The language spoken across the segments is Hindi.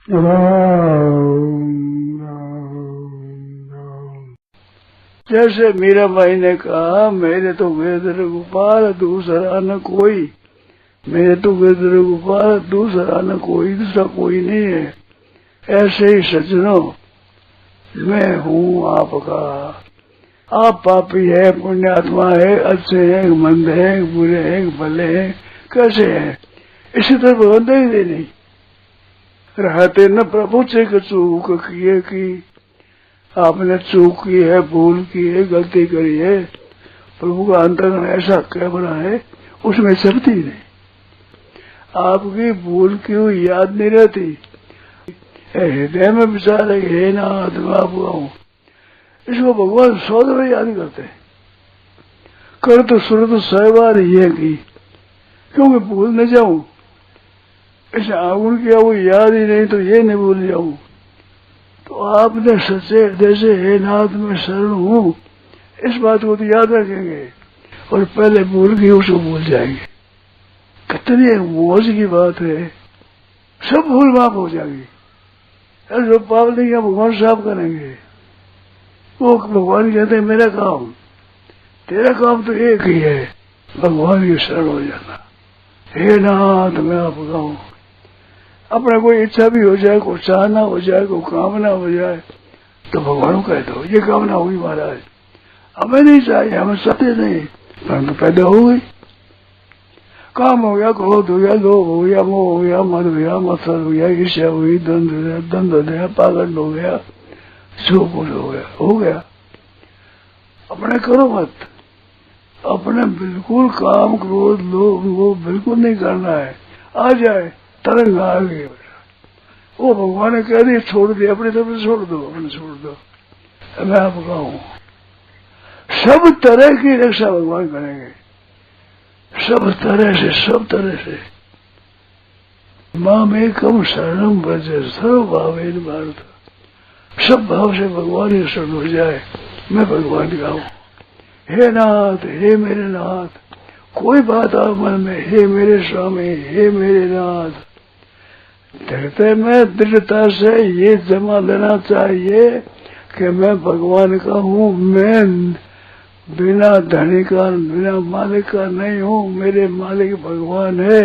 राम राम राम। जैसे मीरा भाई ने कहा, मेरे तो गिरधर गोपाल दूसरा न कोई, मेरे तो गिरधर गोपाल दूसरा न कोई, दूसरा कोई नहीं है। ऐसे ही सज्जनों, मैं हूँ आपका। आप पापी है, पुण्यात्मा है, अच्छे हैं, मंद है, बुरे हैं, भले हैं, कैसे हैं, इसी तरह भगवंता ही दे नहीं रहते न प्रभु से चूक किए की। आपने चूक की है, भूल की है, गलती करी है, प्रभु का अंतर्गण ऐसा कैमरा है, उसमें चलती नहीं। आपकी भूल की हुई याद नहीं रहती, हृदय में विचार है, हे नाथ मैं आपका हूँ, इसको भगवान 100 दफे याद करते हैं। कर तो सुर तो 100 बार ही है की, क्योंकि भूल न जाऊं, ऐसे आगुण किया वो याद ही नहीं तो ये नहीं भूल जाऊं। तो आपने सच्चे हृदय से हे नाथ मैं शरण हूँ, इस बात को तो याद रखेंगे, और पहले भूल गई उसको भूल जाएंगे। कितनी मौज की बात है, सब भूल माफ हो जाएगी। जो पाप नहीं किया भगवान साफ करेंगे। वो भगवान कहते हैं मेरा काम, तेरा काम तो एक ही है, भगवान की शरण हो जाना। हे नाथ मैं आपका हूँ। अपना कोई इच्छा भी हो जाए, कोई चाहना हो जाए, कोई कामना हो जाए, तो भगवान को कह दो ये कामना होगी महाराज, हमें नहीं चाहिए, हमें चाहते नहीं, परंतु पैदा हो गई। काम हो गया, क्रोध हो गया, लोभ हो गया, मोह हो गया, मद हो गया, मत्सर हो गया, ईर्ष्या हुई, द्वंद हो गया, पागंड हो गया, जो कुछ हो गया। अपने करो मत, अपने बिल्कुल काम क्रोध लोभ वो बिल्कुल नहीं करना है। आ जाए तरंग आ गई, वो भगवान ने कह दिया छोड़ दिया, अपनी तरफ से छोड़ दो, अपने छोड़ दो। मैं आपका हूँ, सब तरह की रक्षा भगवान करेंगे, सब तरह से, सब तरह से। माम एकम शरणम व्रज सर्व भावेन भारत, सब भाव से भगवान ही शरण हो जाए, मैं भगवान का हूँ। हे नाथ, हे मेरे नाथ, कोई बात आ मन में, हे मेरे स्वामी, हे मेरे नाथ, हृदय में दृढ़ता से ये जमा लेना चाहिए कि मैं भगवान का हूँ, मैं बिना धनी का, बिना मालिक का नहीं हूँ, मेरे मालिक भगवान है,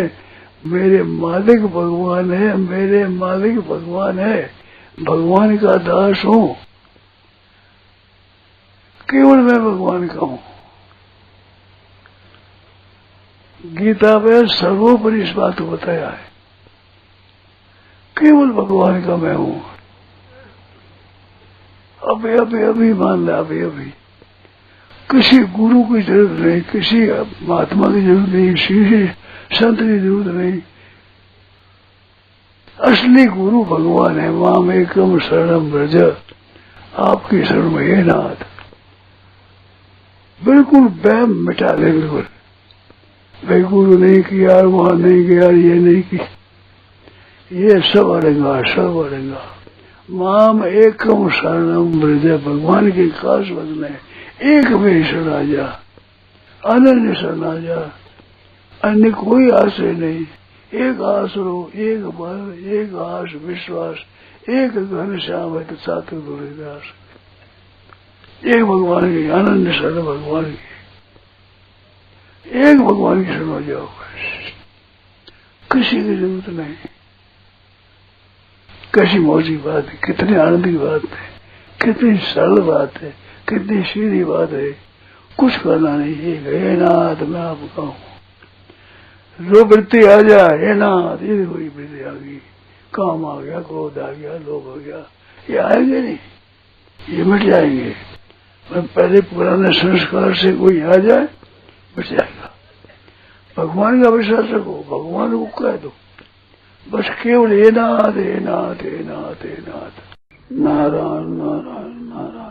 मेरे मालिक भगवान है, मेरे मालिक भगवान है, भगवान का दास हूँ, केवल मैं भगवान का हूँ। गीता में सर्वोपरि इस बात को बताया है, केवल भगवान का मैं हूँ। अभी अभी अभी मान लिया, अभी अभी किसी गुरु की जरूरत नहीं, किसी महात्मा की जरूरत नहीं, किसी संत की जरूरत नहीं, असली गुरु भगवान है। माम एकम शरणम व्रज, आपकी शरण में हे नाथ, बिल्कुल वहम मिटा दे, बिल्कुल भाई गुरु नहीं किया, वहां नहीं गया, ये नहीं किया, ये सब अड़ेगा, सब अड़ेगा। माम एकम शरणम व्रज, भगवान के खास वचन है, एक में शरण आ जा, अनन्य शरण आ जा, अन्य कोई आश्रय नहीं, एक आसरो, एक बल, एक आस विश्वास, एक घन श्याम है तो सात दुर्दास, एक भगवान की अनन्य शरण, भगवान की एक भगवान की शरण हो जाओ, किसी की जरूरत नहीं। कैसी मौजी बात है, कितनी आनंद की बात है, कितनी सरल बात है, कितनी सीधी बात है, कुछ करना नहीं है। हे नाथ मैं आपका हूँ, जो वृत्ति आ जाए, हे नाथ, ये कोई वृत्ति आ गई, काम आ गया, क्रोध आ गया, लोभ हो गया, ये आएंगे नहीं, ये मिट जाएंगे। पहले पुराने संस्कार से कोई आ जाए मिट जाएगा। भगवान का विश्वास रखो, भगवान को कह दो, बस केवल हे नाथ, हे नाथ, हे नाथ, हे नाथ, नारायण नारायण नारायण।